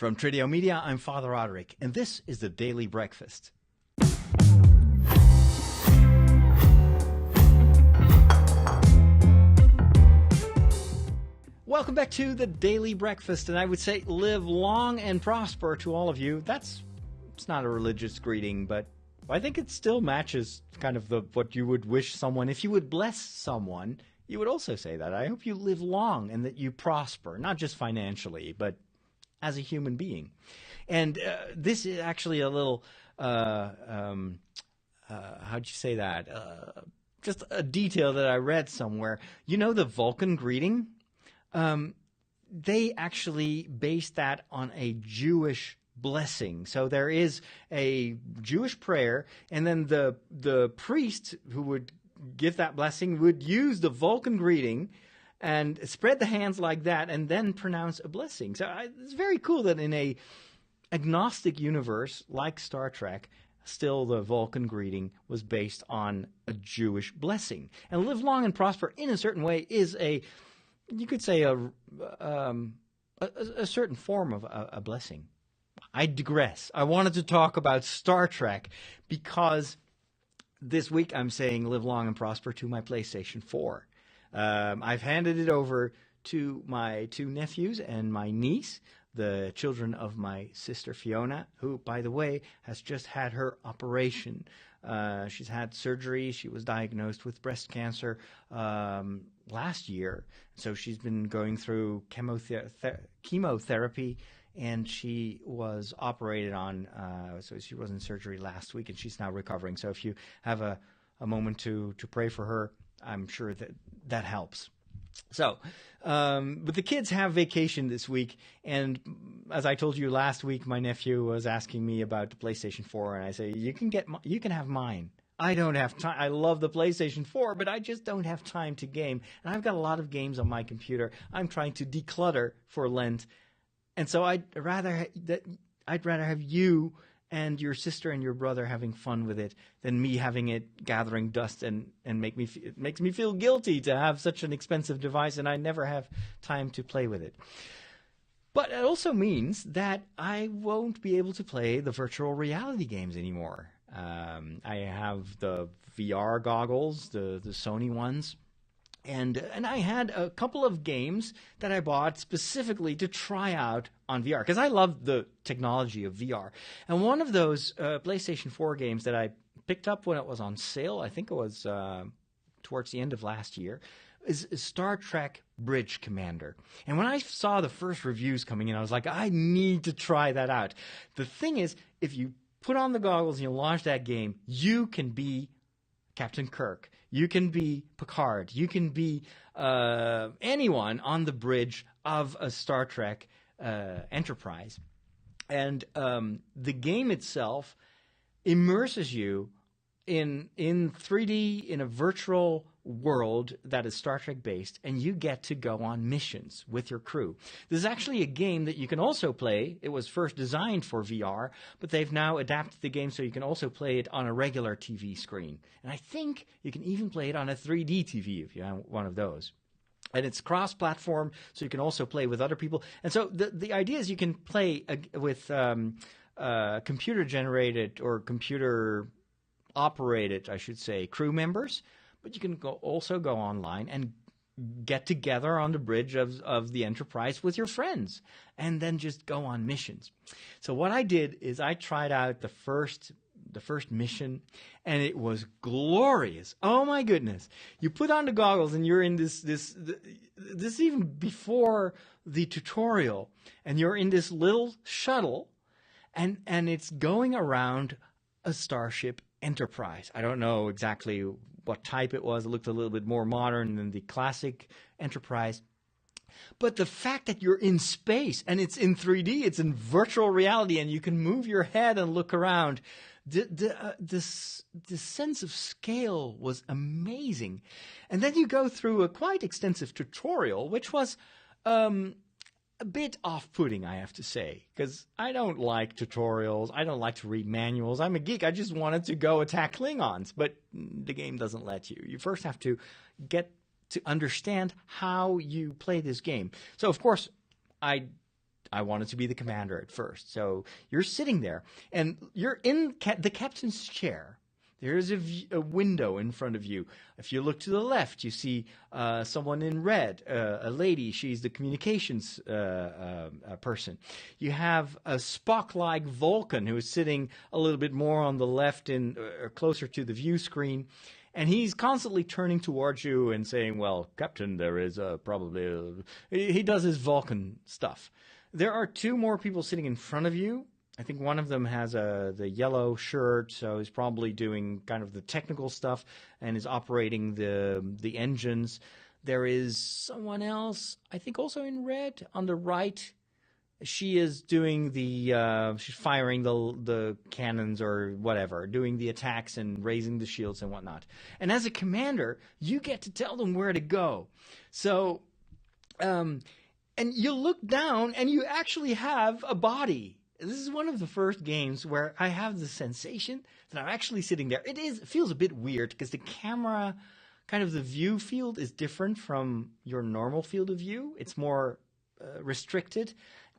From Tridio Media, I'm Father Roderick, and this is the Daily Breakfast. Welcome back to the Daily Breakfast, and I would say live long and prosper to all of you. It's not a religious greeting, but I think it still matches kind of what you would wish someone. If you would bless someone, you would also say that. I hope you live long and that you prosper, not just financially, but as a human being. And this is actually a little, how'd you say that? Just a detail that I read somewhere. You know the Vulcan greeting? They actually based that on a Jewish blessing. So there is a Jewish prayer, and then the priest who would give that blessing would use the Vulcan greeting and spread the hands like that and then pronounce a blessing. So it's very cool that in a agnostic universe like Star Trek, still the Vulcan greeting was based on a Jewish blessing. And live long and prosper in a certain way is you could say a certain form of a blessing. I digress. I wanted to talk about Star Trek because this week I'm saying live long and prosper to my PlayStation 4. I've handed it over to my two nephews and my niece, the children of my sister Fiona, who, by the way, has just had her operation. She's had surgery. She was diagnosed with breast cancer last year. So she's been going through chemotherapy, and she was operated on. So she was in surgery last week, and she's now recovering. So if you have a moment to pray for her, I'm sure that helps. So, but the kids have vacation this week, and as I told you last week, my nephew was asking me about the PlayStation 4, and I say, you can have mine. I don't have time. I love the PlayStation 4, but I just don't have time to game, and I've got a lot of games on my computer. I'm trying to declutter for Lent, and so I'd rather have you and your sister and your brother having fun with it than me having it gathering dust and it makes me feel guilty to have such an expensive device and I never have time to play with it. But it also means that I won't be able to play the virtual reality games anymore. I have the VR goggles, the Sony ones. And I had a couple of games that I bought specifically to try out on VR because I love the technology of VR. And one of those PlayStation 4 games that I picked up when it was on sale, I think it was towards the end of last year, is Star Trek Bridge Commander. And when I saw the first reviews coming in, I was like, I need to try that out. The thing is, if you put on the goggles and you launch that game, you can be Captain Kirk. You can be Picard. You can be anyone on the bridge of a Star Trek Enterprise. And the game itself immerses you in 3D, in a virtual world that is Star Trek based, and you get to go on missions with your crew. This is actually a game that you can also play. It was first designed for VR, but they've now adapted the game so you can also play it on a regular TV screen. And I think you can even play it on a 3D TV if you have one of those. And it's cross-platform, so you can also play with other people. And so the idea is you can play with computer-generated or computer-operated, I should say, crew members. But you can also go online and get together on the bridge of the Enterprise with your friends and then just go on missions. So what I did is I tried out the first mission, and it was glorious. Oh my goodness. You put on the goggles and you're in this even before the tutorial, and you're in this little shuttle and it's going around a Starship Enterprise. I don't know exactly what type it was. It looked a little bit more modern than the classic Enterprise. But the fact that you're in space and it's in 3D, it's in virtual reality, and you can move your head and look around, the sense of scale was amazing. And then you go through a quite extensive tutorial, which was a bit off-putting, I have to say, because I don't like tutorials. I don't like to read manuals. I'm a geek. I just wanted to go attack Klingons, but the game doesn't let you. You first have to get to understand how you play this game. So, of course, I I wanted to be the commander at first. So you're sitting there, and you're in the captain's chair. There's a window in front of you. If you look to the left, you see someone in red, a lady. She's the communications person. You have a Spock-like Vulcan who is sitting a little bit more on the left and closer to the view screen. And he's constantly turning towards you and saying, well, Captain, there is probably... He does his Vulcan stuff. There are two more people sitting in front of you. I think one of them has the yellow shirt, so he's probably doing kind of the technical stuff and is operating the engines. There is someone else, I think also in red, on the right. She is doing she's firing the cannons or whatever, doing the attacks and raising the shields and whatnot. And as a commander, you get to tell them where to go. So, and you look down and you actually have a body. This is one of the first games where I have the sensation that I'm actually sitting there. It feels a bit weird because the camera, kind of the view field is different from your normal field of view. It's more restricted.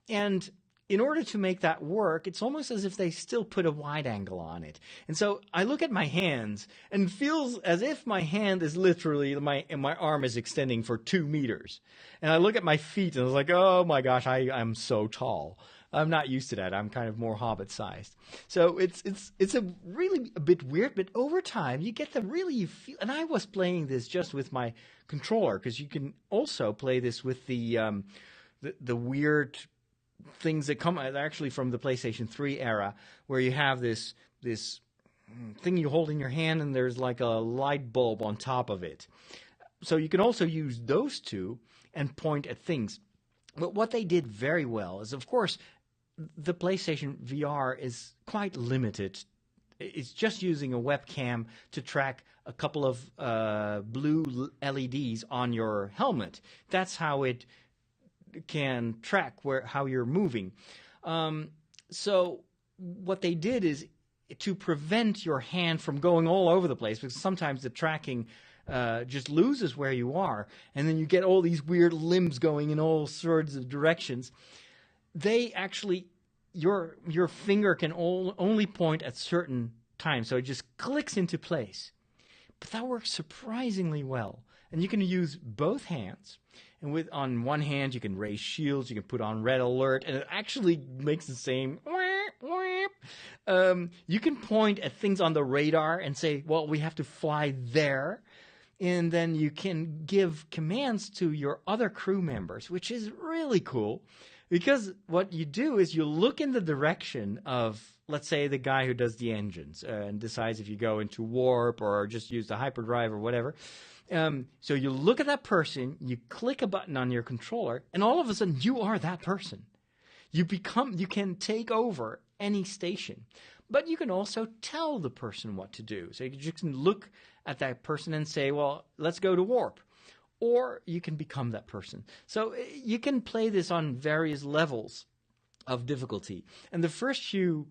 And in order to make that work, it's almost as if they still put a wide angle on it. And so I look at my hands and it feels as if my hand is literally, my arm is extending for 2 meters. And I look at my feet and I was like, oh my gosh, I'm so tall. I'm not used to that. I'm kind of more hobbit-sized. So it's really a bit weird, but over time you get you feel. And I was playing this just with my controller because you can also play this with the weird things that come actually from the PlayStation 3 era, where you have this thing you hold in your hand and there's like a light bulb on top of it. So you can also use those two and point at things. But what they did very well is, of course, the PlayStation VR is quite limited. It's just using a webcam to track a couple of blue LEDs on your helmet. That's how it can track how you're moving. So what they did is to prevent your hand from going all over the place, because sometimes the tracking just loses where you are, and then you get all these weird limbs going in all sorts of directions. They actually, your finger can only point at certain times, so it just clicks into place. But that works surprisingly well, and you can use both hands. And on one hand, you can raise shields, you can put on red alert, and it actually makes the same. You can point at things on the radar and say, well, we have to fly there. And then you can give commands to your other crew members, which is really cool. Because what you do is you look in the direction of, let's say, the guy who does the engines and decides if you go into warp or just use the hyperdrive or whatever. So you look at that person, you click a button on your controller, and all of a sudden you are that person. You can take over any station. But you can also tell the person what to do. So you can look at that person and say, well, let's go to warp. Or you can become that person. So you can play this on various levels of difficulty. And the first few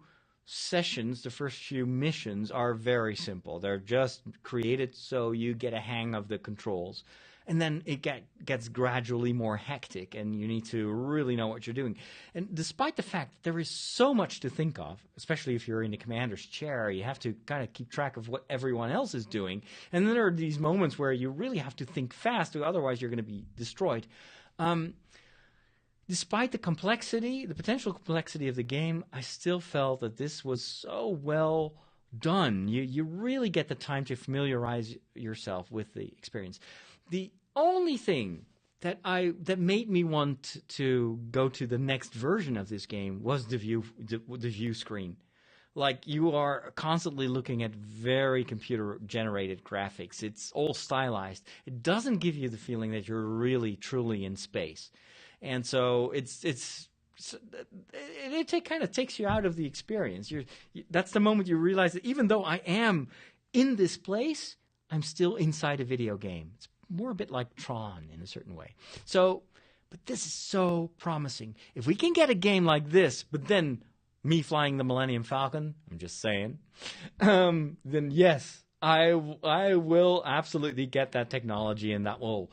sessions, the first few missions are very simple. They're just created so you get a hang of the controls. And then it gets gradually more hectic, and you need to really know what you're doing. And despite the fact that there is so much to think of, especially if you're in the commander's chair, you have to kind of keep track of what everyone else is doing. And then there are these moments where you really have to think fast, or otherwise you're going to be destroyed. Despite the complexity, the potential complexity of the game, I still felt that this was so well done. You really get the time to familiarize yourself with the experience. The only thing that made me want to go to the next version of this game was the view screen. Like, you are constantly looking at very computer-generated graphics. It's all stylized. It doesn't give you the feeling that you're really, truly in space. And so it kind of takes you out of the experience. That's the moment you realize that even though I am in this place, I'm still inside a video game. It's more a bit like Tron in a certain way. So, but this is so promising. If we can get a game like this, but then me flying the Millennium Falcon, I'm just saying, then yes, I will absolutely get that technology, and that will,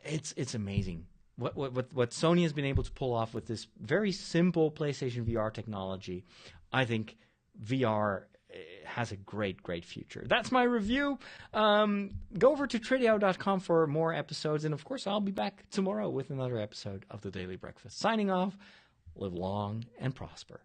it's amazing. what Sony has been able to pull off with this very simple PlayStation VR technology, I think VR has a great future. That's my review. Go over to Tridio.com for more episodes, and of course I'll be back tomorrow with another episode of The Daily Breakfast. Signing off, live long and prosper.